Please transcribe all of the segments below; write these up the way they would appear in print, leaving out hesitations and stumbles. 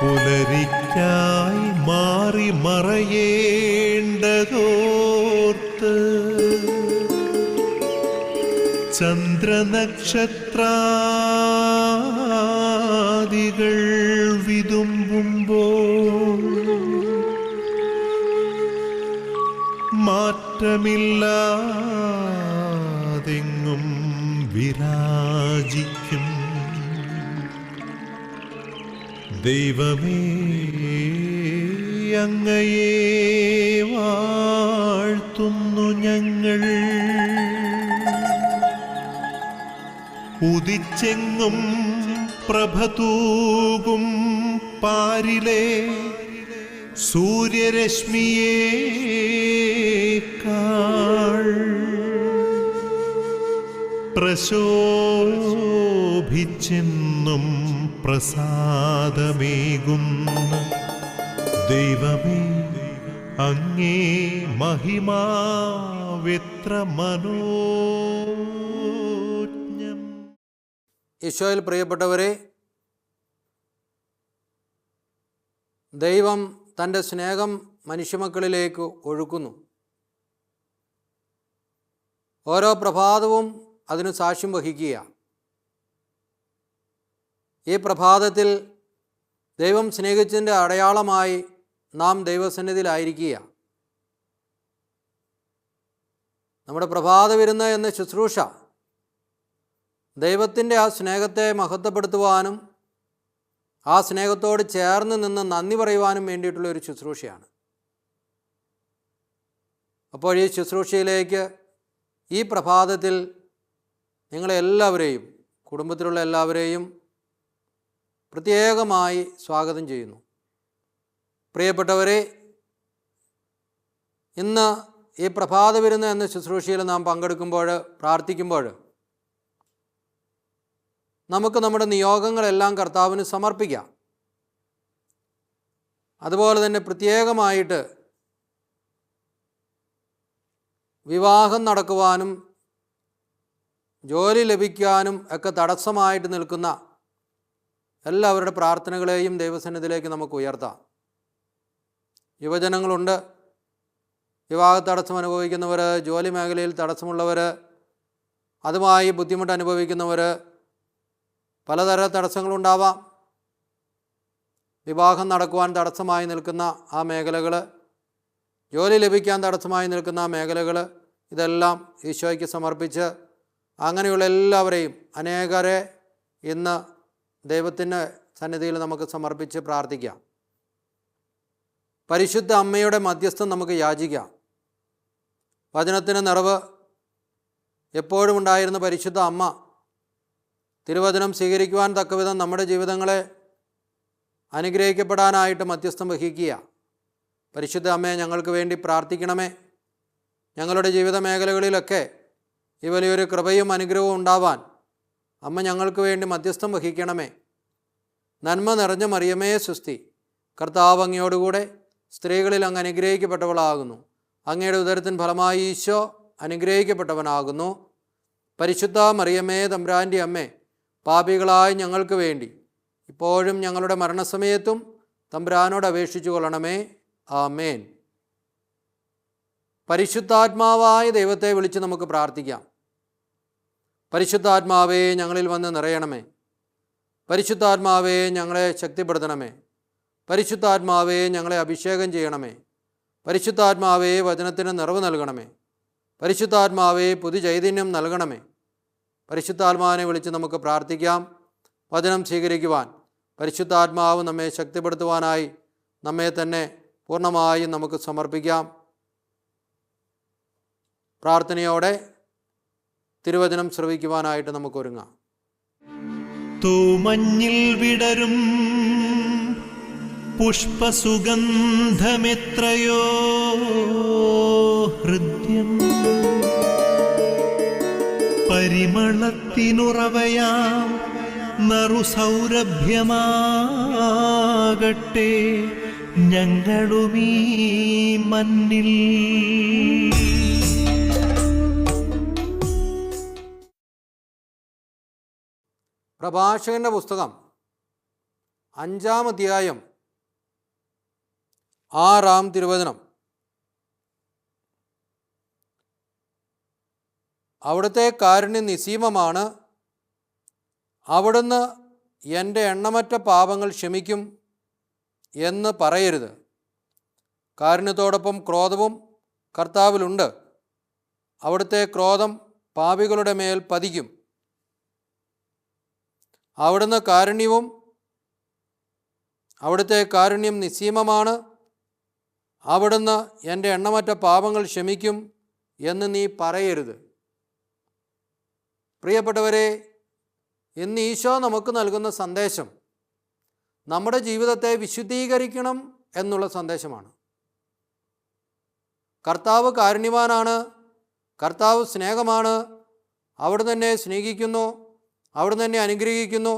പുലരിക്കായി മാറി മറയേണ്ടതോർത്ത് ചന്ദ്രനക്ഷത്രാദികൾ വിതുമ്പുമ്പോൾ മാറ്റമില്ലാതെങ്ങും വിരാജിക്കും ദൈവമേ, അങ്ങയെ വാഴ്ത്തുന്നു ഞങ്ങൾ. ഉദിച്ചെങ്ങും പ്രഭതൂകും പാരിലെ സൂര്യരശ്മിയേക്കാൾ പ്രശോഭിച്ചെന്നും പ്രസാദമേകുന്ന ദൈവമേ, അങ്ങേ മഹിമാവെത്ര മനോജ്ഞം. ഈശോയിൽ പ്രിയപ്പെട്ടവരെ, ദൈവം തൻ്റെ സ്നേഹം മനുഷ്യമക്കളിലേക്ക് ഒഴുക്കുന്നു. ഓരോ പ്രഭാതവും അതിന് സാക്ഷ്യം വഹിക്കുക. ഈ പ്രഭാതത്തിൽ ദൈവം സ്നേഹിച്ചതിൻ്റെ അടയാളമായി നാം ദൈവസന്നിധിയിലായിരിക്കുക. നമ്മുടെ പ്രഭാത വിരുന്ന് എന്ന ശുശ്രൂഷ ദൈവത്തിൻ്റെ ആ സ്നേഹത്തെ മഹത്വപ്പെടുത്തുവാനും ആ സ്നേഹത്തോട് ചേർന്ന് നിന്ന് നന്ദി പറയുവാനും വേണ്ടിയിട്ടുള്ള ഒരു ശുശ്രൂഷയാണ്. അപ്പോൾ ഈ ശുശ്രൂഷയിലേക്ക് ഈ പ്രഭാതത്തിൽ നിങ്ങളെല്ലാവരെയും, കുടുംബത്തിലുള്ള എല്ലാവരെയും പ്രത്യേകമായി സ്വാഗതം ചെയ്യുന്നു. പ്രിയപ്പെട്ടവരെ, ഇന്ന് ഈ പ്രഭാത വിരുന്ന് എന്ന ശുശ്രൂഷയിൽ നാം പങ്കെടുക്കുമ്പോൾ, പ്രാർത്ഥിക്കുമ്പോൾ നമുക്ക് നമ്മുടെ നിയോഗങ്ങളെല്ലാം കർത്താവിന് സമർപ്പിക്കാം. അതുപോലെ തന്നെ പ്രത്യേകമായിട്ട് വിവാഹം നടക്കുവാനും ജോലി ലഭിക്കാനും ഒക്കെ തടസ്സമായിട്ട് നിൽക്കുന്ന എല്ലാവരുടെ പ്രാർത്ഥനകളെയും ദൈവസന്നിധിയിലേക്ക് നമുക്ക് ഉയർത്താം. യുവജനങ്ങളുണ്ട്, വിവാഹ തടസ്സം അനുഭവിക്കുന്നവർ, ജോലി മേഖലയിൽ തടസ്സമുള്ളവർ, അതുമായി ബുദ്ധിമുട്ട് അനുഭവിക്കുന്നവർ, പലതര തടസ്സങ്ങളുണ്ടാവാം. വിവാഹം നടക്കുവാൻ തടസ്സമായി നിൽക്കുന്ന ആ മേഖലകൾ, ജോലി ലഭിക്കാൻ തടസ്സമായി നിൽക്കുന്ന ആ മേഖലകൾ, ഇതെല്ലാം ഈശോയ്ക്ക് സമർപ്പിച്ച് അങ്ങനെയുള്ള എല്ലാവരെയും, അനേകരെ ഇന്ന് ദൈവത്തിൻ്റെ സന്നിധിയിൽ നമുക്ക് സമർപ്പിച്ച് പ്രാർത്ഥിക്കാം. പരിശുദ്ധ അമ്മയുടെ മധ്യസ്ഥം നമുക്ക് യാചിക്കാം. വചനത്തിന് നിറവ് എപ്പോഴും ഉണ്ടായിരുന്ന പരിശുദ്ധ അമ്മ തിരുവചനം സ്വീകരിക്കുവാൻ തക്കവിധം നമ്മുടെ ജീവിതങ്ങളെ അനുഗ്രഹിക്കപ്പെടാനായിട്ട് മധ്യസ്ഥം വഹിക്കുക. പരിശുദ്ധ അമ്മയെ ഞങ്ങൾക്ക് വേണ്ടി പ്രാർത്ഥിക്കണമേ. ഞങ്ങളുടെ ജീവിത മേഖലകളിലൊക്കെ ഈ വലിയൊരു കൃപയും അനുഗ്രഹവും ഉണ്ടാവാൻ അമ്മ ഞങ്ങൾക്ക് വേണ്ടി മധ്യസ്ഥം വഹിക്കണമേ. നന്മ നിറഞ്ഞ മറിയമേ സ്വസ്തി, കർത്താവ് അങ്ങയോടുകൂടെ സ്ത്രീകളിൽ അങ്ങ് അനുഗ്രഹിക്കപ്പെട്ടവളാകുന്നു. അങ്ങയുടെ ഉദരത്തിൻ ഫലമായി ഈശോ അനുഗ്രഹിക്കപ്പെട്ടവനാകുന്നു. പരിശുദ്ധ മറിയമേ തമ്പുരാൻ്റെ അമ്മേ, പാപികളായ ഞങ്ങൾക്ക് വേണ്ടി ഇപ്പോഴും ഞങ്ങളുടെ മരണസമയത്തും തമ്പുരാനോട് അപേക്ഷിച്ചു കൊള്ളണമേ. ആമേൻ. പരിശുദ്ധാത്മാവായ ദൈവത്തെ വിളിച്ച് നമുക്ക് പ്രാർത്ഥിക്കാം. പരിശുദ്ധാത്മാവേ, ഞങ്ങളിൽ വന്ന് നിറയണമേ. പരിശുദ്ധാത്മാവേ, ഞങ്ങളെ ശക്തിപ്പെടുത്തണമേ. പരിശുദ്ധാത്മാവേ, ഞങ്ങളെ അഭിഷേകം ചെയ്യണമേ. പരിശുദ്ധാത്മാവേ, വചനത്തിന് നിറവ് നൽകണമേ. പരിശുദ്ധാത്മാവേ, പുതുചൈതന്യം നൽകണമേ. പരിശുദ്ധാത്മാവിനെ വിളിച്ച് നമുക്ക് പ്രാർത്ഥിക്കാം. വചനം സ്വീകരിക്കുവാൻ പരിശുദ്ധാത്മാവ് നമ്മെ ശക്തിപ്പെടുത്തുവാനായി നമ്മെ തന്നെ പൂർണ്ണമായും നമുക്ക് സമർപ്പിക്കാം. പ്രാർത്ഥനയോടെ തിരുവചനം ശ്രവിക്കുവാനായിട്ട് നമുക്കൊരുങ്ങാം. തൂമഞ്ഞിൽ വിടരും പുഷ്പസുഗന്ധമെത്രയോ ഹൃദ്യം, പരിമളത്തിനുറവയാം നറുസൗരഭ്യമാകട്ടെ ഞങ്ങളുമീ മണ്ണിൽ. പ്രഭാഷകന്റെ പുസ്തകം 5-ാം അധ്യായം 6-ാം തിരുവചനം. അവിടുത്തെ കാരുണ്യം നിസ്സീമമാണ്, അവിടുന്ന് എൻ്റെ എണ്ണമറ്റ പാപങ്ങൾ ക്ഷമിക്കും എന്ന് പറയരുത്. കാരുണ്യത്തോടൊപ്പം ക്രോധവും കർത്താവിലുണ്ട്. അവിടുത്തെ ക്രോധം പാപികളുടെ മേൽ പതിക്കും. അവിടുത്തെ കാരുണ്യം നിസ്സീമമാണ്, അവിടുന്ന് എൻ്റെ എണ്ണമറ്റ പാപങ്ങൾ ക്ഷമിക്കും എന്ന് നീ പറയരുത്. പ്രിയപ്പെട്ടവരെ, ഇന്ന് ഈശോ നമുക്ക് നൽകുന്ന സന്ദേശം നമ്മുടെ ജീവിതത്തെ വിശുദ്ധീകരിക്കണം എന്നുള്ള സന്ദേശമാണ്. കർത്താവ് കാരുണ്യവാനാണ്, കർത്താവ് സ്നേഹമാണ്, അവിടുന്ന് തന്നെ സ്നേഹിക്കുന്നു, അവിടുന്ന് തന്നെ അനുഗ്രഹിക്കുന്നു.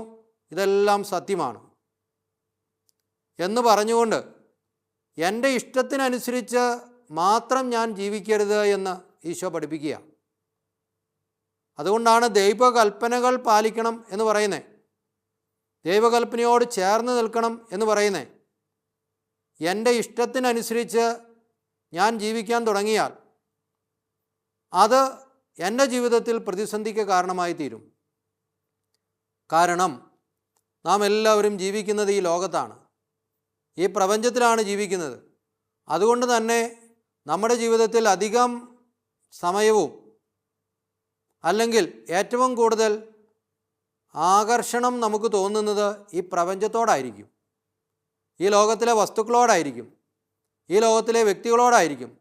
ഇതെല്ലാം സത്യമാണ് എന്ന് പറഞ്ഞുകൊണ്ട് എൻ്റെ ഇഷ്ടത്തിനനുസരിച്ച് മാത്രം ഞാൻ ജീവിക്കരുത് എന്ന് ഈശോ പഠിപ്പിക്കുക. അതുകൊണ്ടാണ് ദൈവകൽപ്പനകൾ പാലിക്കണം എന്ന് പറയുന്നത്, ദൈവകൽപ്പനയോട് ചേർന്ന് നിൽക്കണം എന്ന് പറയുന്നത്. എൻ്റെ ഇഷ്ടത്തിനനുസരിച്ച് ഞാൻ ജീവിക്കാൻ തുടങ്ങിയാൽ അത് എൻ്റെ ജീവിതത്തിൽ പ്രതിസന്ധിക്ക് കാരണമായി തീരും. കാരണം നാം എല്ലാവരും ജീവിക്കുന്നത് ഈ ലോകത്താണ്, ഈ പ്രപഞ്ചത്തിലാണ് ജീവിക്കുന്നത്. അതുകൊണ്ട് തന്നെ നമ്മുടെ ജീവിതത്തിൽ അധികം സമയവും അല്ലെങ്കിൽ ഏറ്റവും കൂടുതൽ ആകർഷണം നമുക്ക് തോന്നുന്നത് ഈ പ്രപഞ്ചത്തോടായിരിക്കും, ഈ ലോകത്തിലെ വസ്തുക്കളോടായിരിക്കും, ഈ ലോകത്തിലെ വ്യക്തികളോടായിരിക്കും,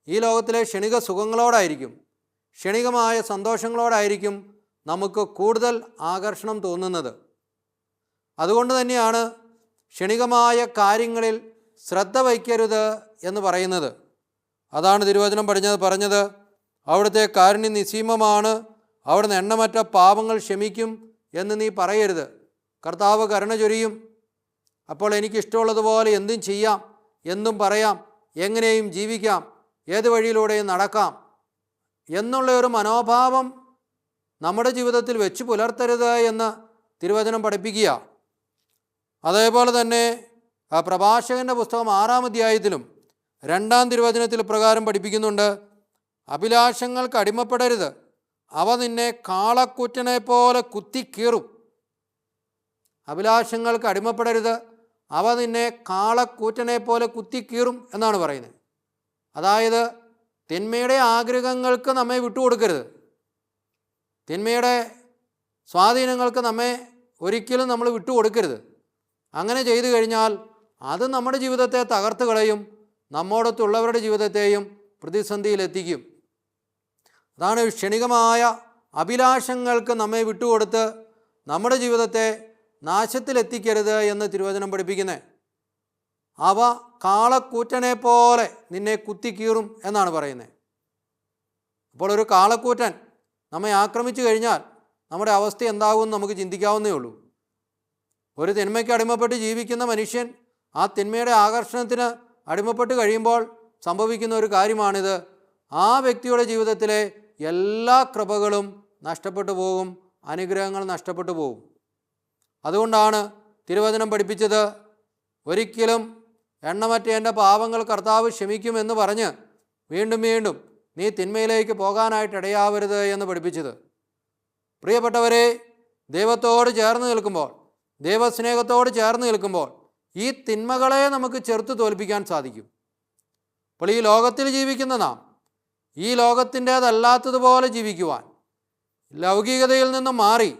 ഈ ലോകത്തിലെ ക്ഷണിക സുഖങ്ങളോടായിരിക്കും, ക്ഷണികമായ സന്തോഷങ്ങളോടായിരിക്കും നമുക്ക് കൂടുതൽ ആകർഷണം തോന്നുന്നത്. അതുകൊണ്ട് തന്നെയാണ് ക്ഷണികമായ കാര്യങ്ങളിൽ ശ്രദ്ധ വയ്ക്കരുത് എന്ന് പറയുന്നത്. അതാണ് തിരുവചനം പറഞ്ഞത് അവിടുത്തെ കാരുണ്യം നിസ്സീമമാണ്, അവിടുന്ന് എണ്ണമറ്റ പാപങ്ങൾ ക്ഷമിക്കും എന്ന് നീ പറയരുത്. കർത്താവ് കരുണ ചൊരിയും, അപ്പോൾ എനിക്കിഷ്ടമുള്ളതുപോലെ എന്തും ചെയ്യാം, എന്തും പറയാം, എങ്ങനെയും ജീവിക്കാം, ഏത് വഴിയിലൂടെയും നടക്കാം എന്നുള്ള ഒരു മനോഭാവം നമ്മുടെ ജീവിതത്തിൽ വെച്ച് പുലർത്തരുത് എന്ന് തിരുവചനം പഠിപ്പിക്കുക. അതേപോലെ തന്നെ പ്രഭാഷകൻ്റെ പുസ്തകം 6-ാം അധ്യായത്തിലും 2-ാം തിരുവചനത്തിൽ പ്രകാരം പഠിപ്പിക്കുന്നുണ്ട്, അഭിലാഷങ്ങൾക്ക് അടിമപ്പെടരുത്, അവ നിന്നെ കാളക്കൂറ്റനെ പോലെ കുത്തിക്കീറും. അഭിലാഷങ്ങൾക്ക് അടിമപ്പെടരുത്, അവ നിന്നെ കാളക്കൂറ്റനെ പോലെ കുത്തിക്കീറും എന്നാണ് പറയുന്നത്. അതായത് തിന്മയുടെ ആഗ്രഹങ്ങൾക്ക് നമ്മെ വിട്ടുകൊടുക്കരുത്, തിന്മയുടെ സ്വാധീനങ്ങൾക്ക് നമ്മെ ഒരിക്കലും നമ്മൾ വിട്ടുകൊടുക്കരുത്. അങ്ങനെ ചെയ്തു കഴിഞ്ഞാൽ അത് നമ്മുടെ ജീവിതത്തെ തകർത്ത് കളയും, നമ്മോടൊത്തുള്ളവരുടെ ജീവിതത്തെയും പ്രതിസന്ധിയിലെത്തിക്കും. അതാണ് ക്ഷണികമായ അഭിലാഷങ്ങൾക്ക് നമ്മെ വിട്ടുകൊടുത്ത് നമ്മുടെ ജീവിതത്തെ നാശത്തിലെത്തിക്കരുത് എന്ന് തിരുവചനം പഠിപ്പിക്കുന്നത്. അവ കാളക്കൂറ്റനെ പോലെ നിന്നെ കുത്തിക്കീറും എന്നാണ് പറയുന്നത്. അപ്പോൾ ഒരു കാളക്കൂറ്റൻ നമ്മെ ആക്രമിച്ചു കഴിഞ്ഞാൽ നമ്മുടെ അവസ്ഥ എന്താകുമെന്ന് നമുക്ക് ചിന്തിക്കാവുന്നേ ഉള്ളൂ. ഒരു തിന്മയ്ക്ക് അടിമപ്പെട്ട് ജീവിക്കുന്ന മനുഷ്യൻ ആ തിന്മയുടെ ആകർഷണത്തിന് അടിമപ്പെട്ട് കഴിയുമ്പോൾ സംഭവിക്കുന്ന ഒരു കാര്യമാണിത്. ആ വ്യക്തിയുടെ ജീവിതത്തിലെ എല്ലാ കൃപകളും നഷ്ടപ്പെട്ടു പോകും, അനുഗ്രഹങ്ങൾ നഷ്ടപ്പെട്ടു പോകും. അതുകൊണ്ടാണ് തിരുവചനം പഠിപ്പിച്ചത്, ഒരിക്കലും എണ്ണമറ്റ എൻ്റെ പാപങ്ങൾ കർത്താവ് ക്ഷമിക്കുമെന്ന് പറഞ്ഞ് വീണ്ടും വീണ്ടും നീ തിന്മയിലേക്ക് പോകാനായിട്ട് ഇടയാവരുത് എന്ന് പഠിപ്പിച്ചത്. പ്രിയപ്പെട്ടവരെ, ദൈവത്തോട് ചേർന്ന് നിൽക്കുമ്പോൾ, ദൈവസ്നേഹത്തോട് ചേർന്ന് നിൽക്കുമ്പോൾ ഈ തിന്മകളെ നമുക്ക് ചെറുത്ത് തോൽപ്പിക്കാൻ സാധിക്കും. അപ്പോൾ ഈ ലോകത്തിൽ ജീവിക്കുന്ന നാം ഈ ലോകത്തിൻ്റേതല്ലാത്തതുപോലെ ജീവിക്കുവാൻ, ലൗകികതയിൽ നിന്നും മാറി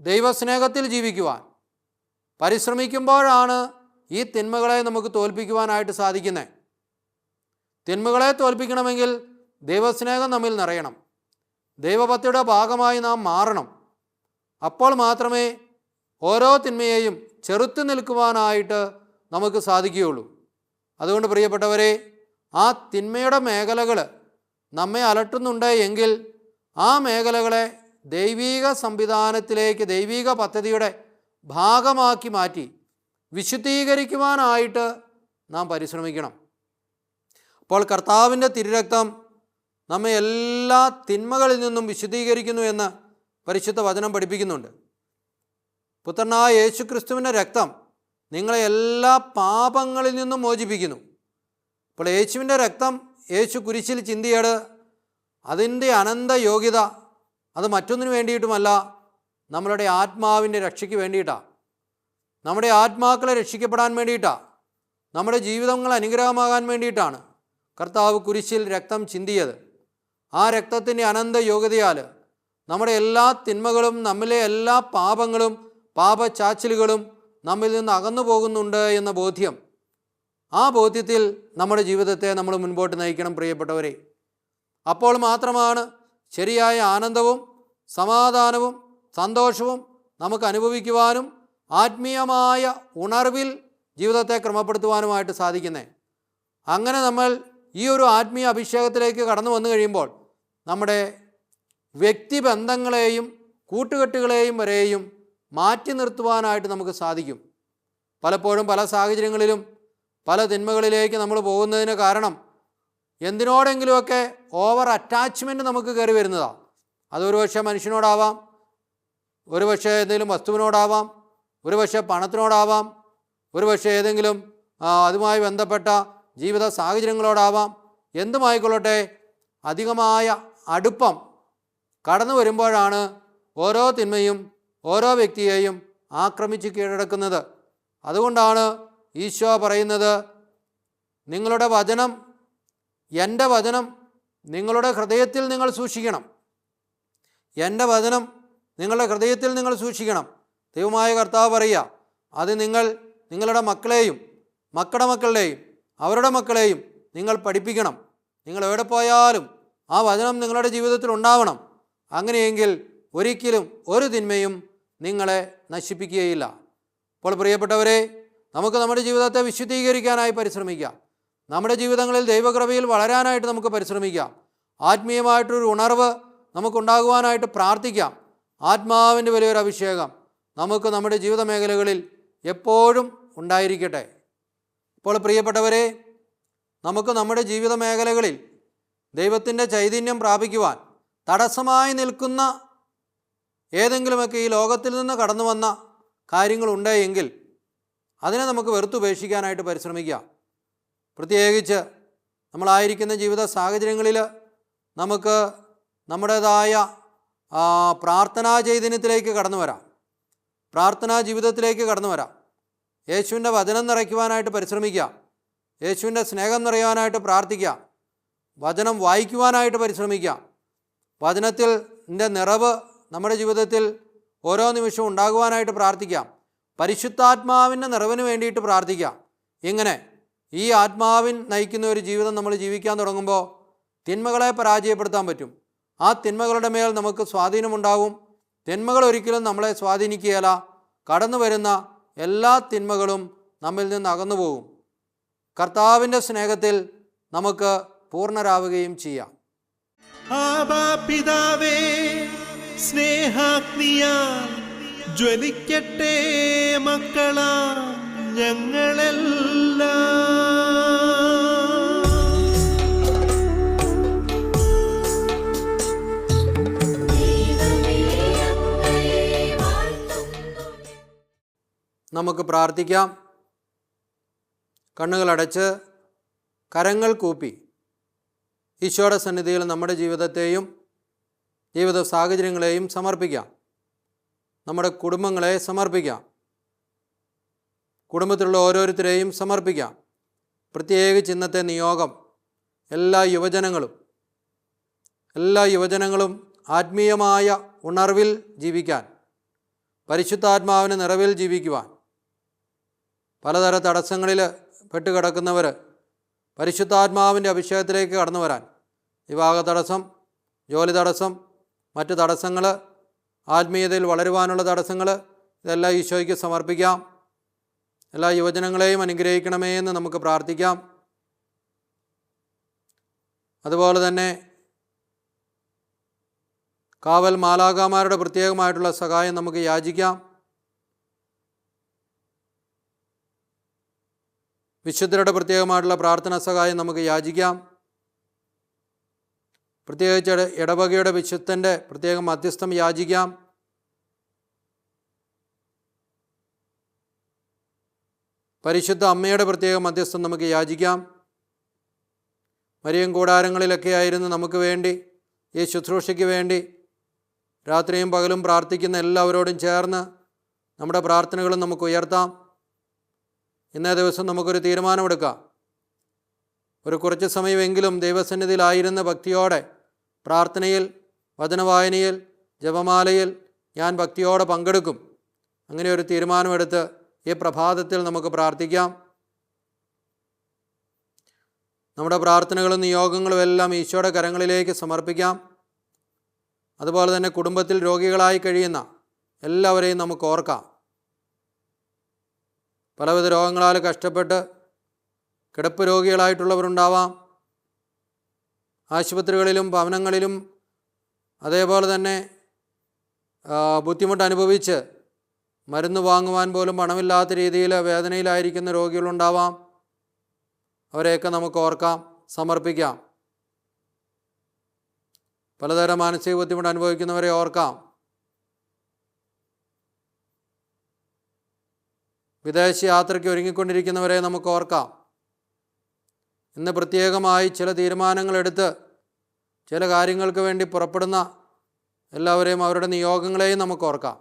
ദൈവസ്നേഹത്തിൽ ജീവിക്കുവാൻ പരിശ്രമിക്കുമ്പോഴാണ് ഈ തിന്മകളെ നമുക്ക് തോൽപ്പിക്കുവാനായിട്ട് സാധിക്കുന്നത്. തിന്മകളെ തോൽപ്പിക്കണമെങ്കിൽ ദൈവസ്നേഹം നമ്മിൽ നിറയണം. ദൈവഭക്തിയുടെ ഭാഗമായി നാം മാറണം. അപ്പോൾ മാത്രമേ ഓരോ തിന്മയെയും ചെറുത്തു നിൽക്കുവാനായിട്ട് നമുക്ക് സാധിക്കുകയുള്ളൂ. അതുകൊണ്ട് പ്രിയപ്പെട്ടവരെ, ആ തിന്മയുടെ മേഖലകൾ നമ്മെ അലട്ടുന്നുണ്ട് എങ്കിൽ ആ മേഖലകളെ ദൈവീക സംവിധാനത്തിലേക്ക്, ദൈവീക പദ്ധതിയുടെ ഭാഗമാക്കി മാറ്റി വിശുദ്ധീകരിക്കുവാനായിട്ട് നാം പരിശ്രമിക്കണം. അപ്പോൾ കർത്താവിൻ്റെ തിരുരക്തം നമ്മെ എല്ലാ തിന്മകളിൽ നിന്നും വിശുദ്ധീകരിക്കുന്നു എന്ന് പരിശുദ്ധ വചനം പഠിപ്പിക്കുന്നുണ്ട്. പുത്രനായ യേശുക്രിസ്തുവിൻ്റെ രക്തം നിങ്ങളെ എല്ലാ പാപങ്ങളിൽ നിന്നും മോചിപ്പിക്കുന്നു. അപ്പോൾ യേശുവിൻ്റെ രക്തം യേശു കുരിശിൽ ചിന്തിയത് അതിൻ്റെ അനന്ത യോഗ്യത അത് മറ്റൊന്നിനു വേണ്ടിയിട്ടുമല്ല, നമ്മളുടെ ആത്മാവിൻ്റെ രക്ഷയ്ക്ക് വേണ്ടിയിട്ടാണ്. നമ്മുടെ ആത്മാക്കളെ രക്ഷിക്കപ്പെടാൻ വേണ്ടിയിട്ടാണ്, നമ്മുടെ ജീവിതങ്ങൾ അനുഗ്രഹമാകാൻ വേണ്ടിയിട്ടാണ് കർത്താവ് കുരിശിൽ രക്തം ചിന്തിയത്. ആ രക്തത്തിൻ്റെ അനന്ത യോഗ്യതയാൽ നമ്മുടെ എല്ലാ തിന്മകളും, നമ്മിലെ എല്ലാ പാപങ്ങളും, പാപച്ചാച്ചിലുകളും നമ്മിൽ നിന്ന് അകന്നു പോകുന്നുണ്ട് എന്ന ബോധ്യം, ആ ബോധ്യത്തിൽ നമ്മുടെ ജീവിതത്തെ നമ്മൾ മുൻപോട്ട് നയിക്കണം പ്രിയപ്പെട്ടവരെ. അപ്പോൾ മാത്രമാണ് ശരിയായ ആനന്ദവും സമാധാനവും സന്തോഷവും നമുക്ക് അനുഭവിക്കുവാനും ആത്മീയമായ ഉണർവിൽ ജീവിതത്തെ ക്രമപ്പെടുത്തുവാനുമായിട്ട് സാധിക്കുന്നത്. അങ്ങനെ നമ്മൾ ഈ ഒരു ആത്മീയ അഭിഷേകത്തിലേക്ക് കടന്നു വന്നു കഴിയുമ്പോൾ നമ്മുടെ വ്യക്തിബന്ധങ്ങളെയും കൂട്ടുകെട്ടുകളെയും വരെയും മാറ്റി നിർത്തുവാനായിട്ട് നമുക്ക് സാധിക്കും. പലപ്പോഴും പല സാഹചര്യങ്ങളിലും പല തിന്മകളിലേക്ക് നമ്മൾ പോകുന്നതിന് കാരണം എന്തിനോടെങ്കിലുമൊക്കെ ഓവർ അറ്റാച്ച്മെൻറ്റ് നമുക്ക് കയറി വരുന്നതാണ്. അതൊരു പക്ഷേ മനുഷ്യനോടാവാം, ഒരു പക്ഷേ എന്തെങ്കിലും വസ്തുവിനോടാവാം, ഒരു പക്ഷേ പണത്തിനോടാവാം, ഒരു പക്ഷേ ഏതെങ്കിലും അതുമായി ബന്ധപ്പെട്ട ജീവിത സാഹചര്യങ്ങളോടാവാം. എന്തുമായിക്കൊള്ളട്ടെ, അധികമായ അടുപ്പം കടന്നു വരുമ്പോഴാണ് ഓരോ തിന്മയും ഓരോ വ്യക്തിയെയും ആക്രമിച്ച് കീഴടക്കുന്നത്. അതുകൊണ്ടാണ് ഈശോ പറയുന്നത്, നിങ്ങളുടെ വചനം, എൻ്റെ വചനം നിങ്ങളുടെ ഹൃദയത്തിൽ നിങ്ങൾ സൂക്ഷിക്കണം. എൻ്റെ വചനം നിങ്ങളുടെ ഹൃദയത്തിൽ നിങ്ങൾ സൂക്ഷിക്കണം. ദൈവമായ കർത്താവ് പറയുക, അത് നിങ്ങളുടെ മക്കളെയും മക്കളുടെ മക്കളുടെയും അവരുടെ മക്കളെയും നിങ്ങൾ പഠിപ്പിക്കണം. നിങ്ങൾ എവിടെ പോയാലും ആ വചനം നിങ്ങളുടെ ജീവിതത്തിൽ ഉണ്ടാവണം. അങ്ങനെയെങ്കിൽ ഒരിക്കലും ഒരു തിന്മയും നിങ്ങളെ നശിപ്പിക്കുകയില്ല. അപ്പോൾ പ്രിയപ്പെട്ടവരെ, നമുക്ക് നമ്മുടെ ജീവിതത്തെ വിശുദ്ധീകരിക്കാനായി പരിശ്രമിക്കാം. നമ്മുടെ ജീവിതങ്ങളിൽ ദൈവകൃപയിൽ വളരാനായിട്ട് നമുക്ക് പരിശ്രമിക്കാം. ആത്മീയമായിട്ടൊരു ഉണർവ് നമുക്കുണ്ടാകുവാനായിട്ട് പ്രാർത്ഥിക്കാം. ആത്മാവിൻ്റെ വലിയൊരു അഭിഷേകം നമുക്ക് നമ്മുടെ ജീവിത മേഖലകളിൽ എപ്പോഴും ഉണ്ടായിരിക്കട്ടെ. ഇപ്പോൾ പ്രിയപ്പെട്ടവരെ, നമുക്ക് നമ്മുടെ ജീവിത മേഖലകളിൽ ദൈവത്തിൻ്റെ ചൈതന്യം പ്രാപിക്കുവാൻ തടസ്സമായി നിൽക്കുന്ന ഏതെങ്കിലുമൊക്കെ ഈ ലോകത്തിൽ നിന്ന് കടന്നു വന്ന കാര്യങ്ങളുണ്ട് എങ്കിൽ അതിനെ നമുക്ക് വെറുത്തുപേക്ഷിക്കാനായിട്ട് പരിശ്രമിക്കാം. പ്രത്യേകിച്ച് നമ്മളായിരിക്കുന്ന ജീവിത സാഹചര്യങ്ങളിൽ നമുക്ക് നമ്മുടേതായ പ്രാർത്ഥനാ ചൈതന്യത്തിലേക്ക് കടന്നു വരാം, പ്രാർത്ഥനാ ജീവിതത്തിലേക്ക് കടന്നു വരാം. യേശുവിൻ്റെ വചനം നിറയ്ക്കുവാനായിട്ട് പരിശ്രമിക്കാം, യേശുവിൻ്റെ സ്നേഹം നിറയാനായിട്ട് പ്രാർത്ഥിക്കാം, വചനം വായിക്കുവാനായിട്ട് പരിശ്രമിക്കാം. വചനത്തിൻ്റെ നിറവ് നമ്മുടെ ജീവിതത്തിൽ ഓരോ നിമിഷവും ഉണ്ടാകുവാനായിട്ട് പ്രാർത്ഥിക്കാം. പരിശുദ്ധാത്മാവിൻ്റെ നിറവിന് വേണ്ടിയിട്ട് പ്രാർത്ഥിക്കാം. ഇങ്ങനെ ഈ ആത്മാവിൻ നയിക്കുന്ന ഒരു ജീവിതം നമ്മൾ ജീവിക്കാൻ തുടങ്ങുമ്പോൾ തിന്മകളെ പരാജയപ്പെടുത്താൻ പറ്റും. ആ തിന്മകളുടെ മേൽ നമുക്ക് സ്വാധീനമുണ്ടാവും. തിന്മകൾ ഒരിക്കലും നമ്മളെ സ്വാധീനിക്കുകയില്ല. കടന്നു വരുന്ന എല്ലാ തിന്മകളും നമ്മിൽ നിന്ന് അകന്നു പോകും. കർത്താവിൻ്റെ സ്നേഹത്തിൽ നമുക്ക് പൂർണ്ണരാവുകയും ചെയ്യാം. ആബാ പിതാവേ, സ്നേഹാഗ്നിയാൽ ജ്വലിക്കട്ടെ മക്കളാ ഞങ്ങളെല്ലാം. നമുക്ക് പ്രാർത്ഥിക്കാം. കണ്ണുകളടച്ച് കരങ്ങൾ കൂപ്പി ഈശോയുടെ സന്നിധിയിൽ നമ്മുടെ ജീവിതത്തെയും ജീവിത സാഹചര്യങ്ങളെയും സമർപ്പിക്കാം. നമ്മുടെ കുടുംബങ്ങളെ സമർപ്പിക്കാം, കുടുംബത്തിലുള്ള ഓരോരുത്തരെയും സമർപ്പിക്കാം. പ്രത്യേകിച്ച് ഇന്നത്തെ നിയോഗം എല്ലാ യുവജനങ്ങളും ആത്മീയമായ ഉണർവിൽ ജീവിക്കാൻ, പരിശുദ്ധാത്മാവിന് നിറവിൽ ജീവിക്കുവാൻ, പലതര തടസ്സങ്ങളിൽ പെട്ടുകിടക്കുന്നവർ പരിശുദ്ധാത്മാവിൻ്റെ അഭിഷേകത്തിലേക്ക് കടന്നു വരാൻ വിവാഹ തടസ്സം, ജോലി തടസ്സം, മറ്റ് തടസ്സങ്ങൾ, ആത്മീയതയിൽ വളരുവാനുള്ള തടസ്സങ്ങൾ, ഇതെല്ലാം ഈശോയ്ക്ക് സമർപ്പിക്കാം. എല്ലാ യുവജനങ്ങളെയും അനുഗ്രഹിക്കണമേ എന്ന് നമുക്ക് പ്രാർത്ഥിക്കാം. അതുപോലെ തന്നെ കാവൽ മാലാഖമാരുടെ പ്രത്യേകമായിട്ടുള്ള സഹായം നമുക്ക് യാചിക്കാം. വിശുദ്ധരുടെ പ്രത്യേകമായിട്ടുള്ള പ്രാർത്ഥനാ സഹായം നമുക്ക് യാചിക്കാം. പ്രത്യേകിച്ച് ഇടവകയുടെ വിശുദ്ധൻ്റെ പ്രത്യേകം മധ്യസ്ഥം യാചിക്കാം. പരിശുദ്ധ അമ്മയുടെ പ്രത്യേക മധ്യസ്ഥം നമുക്ക് യാചിക്കാം. മരിയം കൂടാരങ്ങളിലൊക്കെ ആയിരുന്നു നമുക്ക് വേണ്ടി, ഈ ശുശ്രൂഷയ്ക്ക് വേണ്ടി രാത്രിയും പകലും പ്രാർത്ഥിക്കുന്ന എല്ലാവരോടും ചേർന്ന് നമ്മുടെ പ്രാർത്ഥനകളും നമുക്ക് ഉയർത്താം. ഇന്നേ ദിവസം നമുക്കൊരു തീരുമാനമെടുക്കാം. ഒരു കുറച്ച് സമയമെങ്കിലും ദൈവസന്നിധിയിലായിരുന്ന ഭക്തിയോടെ പ്രാർത്ഥനയിൽ, വചനവായനയിൽ, ജപമാലയിൽ ഞാൻ ഭക്തിയോടെ പങ്കെടുക്കും. അങ്ങനെ ഒരു തീരുമാനമെടുത്ത് ഈ പ്രഭാതത്തിൽ നമുക്ക് പ്രാർത്ഥിക്കാം. നമ്മുടെ പ്രാർത്ഥനകളും നിയോഗങ്ങളും എല്ലാം ഈശോയുടെ കരങ്ങളിലേക്ക് സമർപ്പിക്കാം. അതുപോലെ തന്നെ കുടുംബത്തിൽ രോഗികളായി കഴിയുന്ന എല്ലാവരെയും നമുക്ക് ഓർക്കാം. പലവിധ രോഗങ്ങളാൽ കഷ്ടപ്പെട്ട് കിടപ്പ് രോഗികളായിട്ടുള്ളവരുണ്ടാവാം. ആശുപത്രികളിലും ഭവനങ്ങളിലും അതേപോലെ തന്നെ ബുദ്ധിമുട്ട് അനുഭവിച്ച് മരുന്ന് വാങ്ങുവാൻ പോലും പണമില്ലാത്ത രീതിയിൽ വേദനയിലായിരിക്കുന്ന രോഗികളുണ്ടാവാം. അവരെയൊക്കെ നമുക്ക് ഓർക്കാം, സമർപ്പിക്കാം. പലതരം മാനസിക ബുദ്ധിമുട്ട് അനുഭവിക്കുന്നവരെ ഓർക്കാം. വിദേശ യാത്രയ്ക്ക് ഒരുങ്ങിക്കൊണ്ടിരിക്കുന്നവരെ നമുക്ക് ഓർക്കാം. ഇന്ന് പ്രത്യേകമായി ചില തീരുമാനങ്ങളെടുത്ത് ചില കാര്യങ്ങൾക്ക് വേണ്ടി പുറപ്പെടുന്ന എല്ലാവരെയും അവരുടെ നിയോഗങ്ങളെയും നമുക്ക് ഓർക്കാം.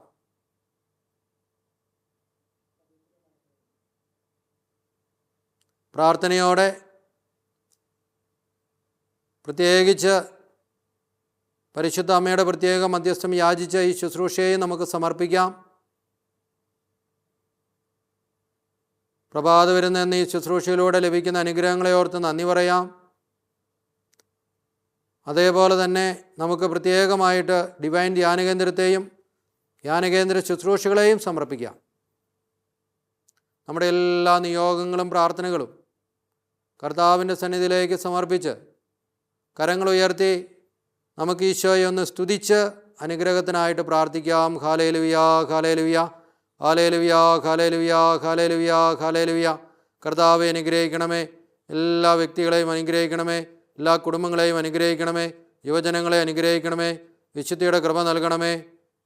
പ്രാർത്ഥനയോടെ പ്രത്യേകിച്ച് പരിശുദ്ധ അമ്മയുടെ പ്രത്യേക മധ്യസ്ഥം യാചിച്ച ഈ ശുശ്രൂഷയെ നമുക്ക് സമർപ്പിക്കാം. പ്രഭാത വരുന്ന എന്ന ഈ ശുശ്രൂഷയിലൂടെ ലഭിക്കുന്ന അനുഗ്രഹങ്ങളെ ഓർത്ത് നന്ദി പറയാം. അതേപോലെ തന്നെ നമുക്ക് പ്രത്യേകമായിട്ട് ഡിവൈൻ ധ്യാനകേന്ദ്രത്തെയും ധ്യാനകേന്ദ്ര ശുശ്രൂഷകളെയും സമർപ്പിക്കാം. നമ്മുടെ എല്ലാ നിയോഗങ്ങളും പ്രാർത്ഥനകളും കർത്താവിൻ്റെ സന്നിധിയിലേക്ക് സമർപ്പിച്ച് കരങ്ങൾ ഉയർത്തി നമുക്ക് ഈശോയെ ഒന്ന് സ്തുതിച്ച് അനുഗ്രഹത്തിനായിട്ട് പ്രാർത്ഥിക്കാം. Hallelujah, hallelujah, hallelujah, hallelujah, hallelujah, hallelujah. കർത്താവെ അനുഗ്രഹിക്കണമേ. എല്ലാ വ്യക്തികളെയും അനുഗ്രഹിക്കണമേ. എല്ലാ കുടുംബങ്ങളെയും അനുഗ്രഹിക്കണമേ. യുവജനങ്ങളെ അനുഗ്രഹിക്കണമേ. വിശുദ്ധിയുടെ കൃപ നൽകണമേ.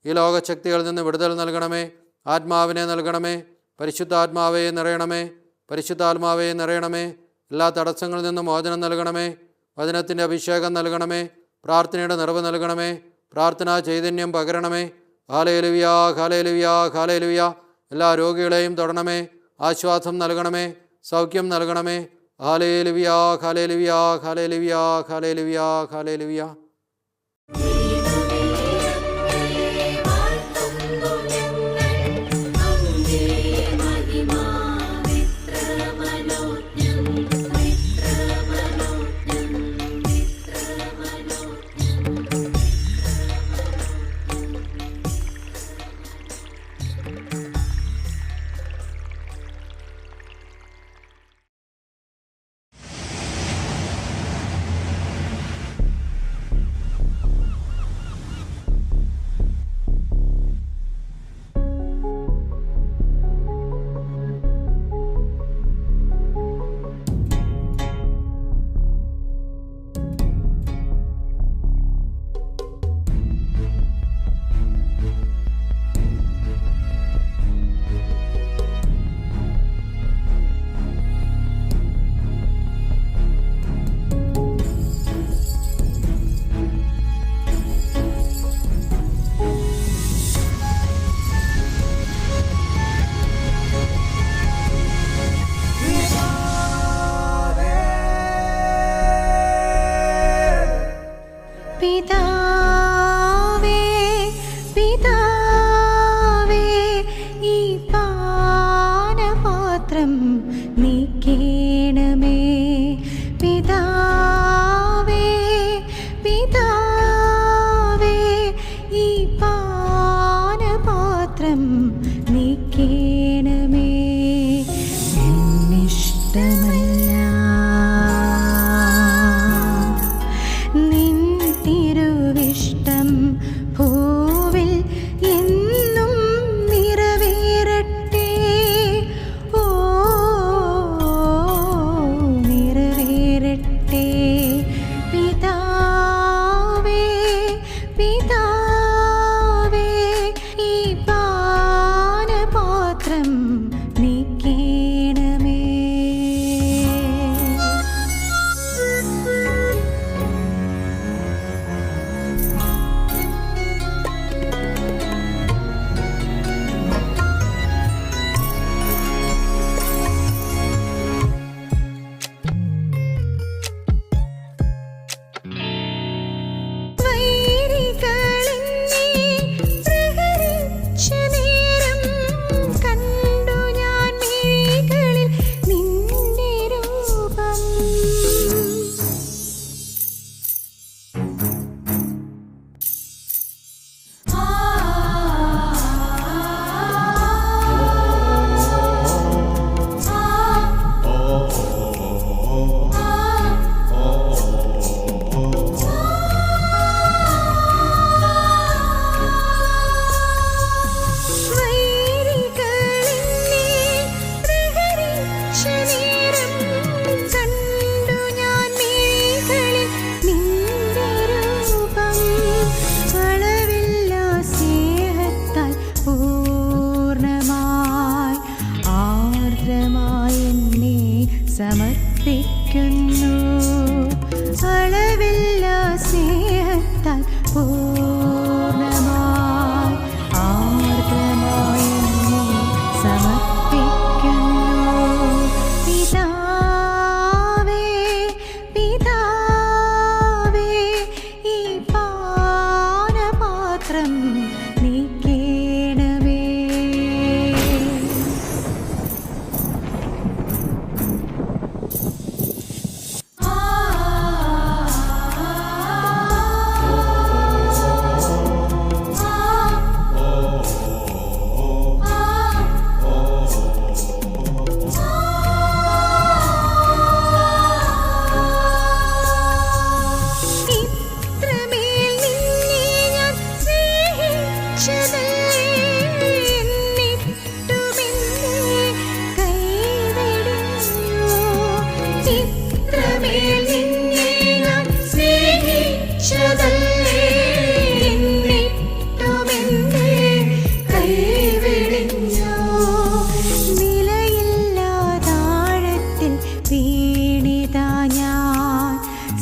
ഈ ലോകശക്തികളിൽ നിന്ന് വിടുതൽ നൽകണമേ. ആത്മാവിനെ നൽകണമേ. പരിശുദ്ധാത്മാവെ നിറയണമേ. പരിശുദ്ധാത്മാവെ നിറയണമേ. എല്ലാ തടസ്സങ്ങളിൽ നിന്നും മോചനം നൽകണമേ. വചനത്തിൻ്റെ അഭിഷേകം നൽകണമേ. പ്രാർത്ഥനയുടെ നിറവ് നൽകണമേ. പ്രാർത്ഥനാ ചൈതന്യം പകരണമേ. Hallelujah, hallelujah, hallelujah. എല്ലാ രോഗികളെയും തൊടണമേ. ആശ്വാസം നൽകണമേ. സൗഖ്യം നൽകണമേ. Hallelujah, hallelujah, hallelujah, hallelujah, hallelujah. നീക്കേണമേ. പിതാവേ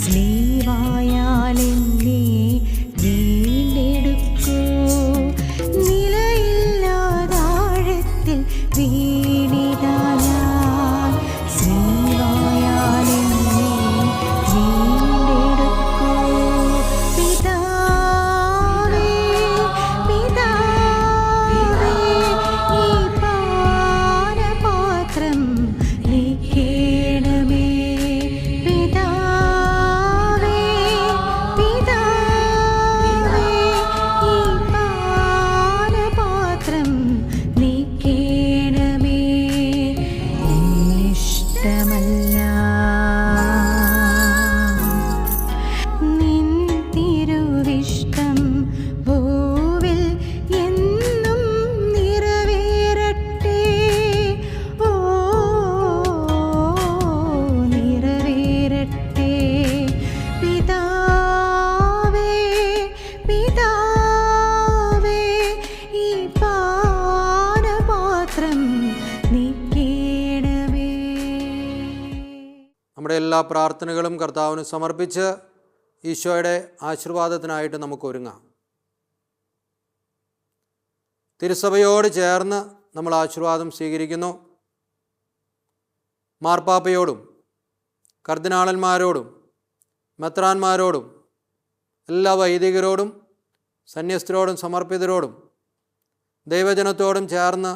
സ്ലീവായാലെന്നെ വീണ്ടെടുക്കൂ. നിലയില്ലാതാഴത്തിൽ വീണിതാ ഞാൻ. സ്ലീവായാലെന്നെ വീണ്ടെടുക്കൂ. പിതാവേ, പിതാവേ, ഈ പാനപാത്രം നീക്കേണമേ. പിതാവേ, പിതാവേ, ഈ പാനപാത്രം നീക്കേണമേ. ഇഷ്ടമല്ല നിൻ തിരുവിഷ്ടം ഭൂവിൽ എന്നും നിറവേറട്ടെ. ഓ നിറവേറട്ടെ. പിതാവേ, പിതാവേ, ഈ പാനപാത്രം നീക്കേണമേ. നമ്മുടെ എല്ലാ പ്രാർത്ഥനകളും കർത്താവിന് സമർപ്പിച്ച് ഈശോയുടെ ആശീർവാദത്തിനായിട്ട് നമുക്ക് ഒരുങ്ങാം. തിരുസഭയോട് ചേർന്ന് നമ്മൾ ആശീർവാദം സ്വീകരിക്കുന്നു. മാർപ്പാപ്പയോടും കർദിനാളന്മാരോടും മെത്രാന്മാരോടും എല്ലാ വൈദികരോടും സന്യസ്തരോടും സമർപ്പിതരോടും ദൈവജനത്തോടും ചേർന്ന്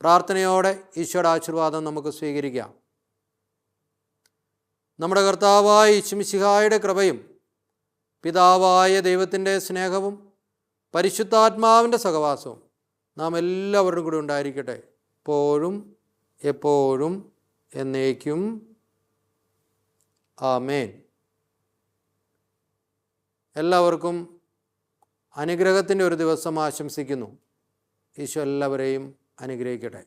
പ്രാർത്ഥനയോടെ ഈശോയുടെ ആശീർവാദം നമുക്ക് സ്വീകരിക്കാം. നമ്മുടെ കർത്താവായ യേശുമിശിഹായുടെ കൃപയും പിതാവായ ദൈവത്തിൻ്റെ സ്നേഹവും പരിശുദ്ധാത്മാവിൻ്റെ സഹവാസവും നാം എല്ലാവരും കൂടി ഉണ്ടായിരിക്കട്ടെ, എപ്പോഴും എപ്പോഴും എന്നേക്കും. ആമേൻ. എല്ലാവർക്കും അനുഗ്രഹത്തിൻ്റെ ഒരു ദിവസം ആശംസിക്കുന്നു. ഈശോ എല്ലാവരെയും അനുഗ്രഹിക്കട്ടെ.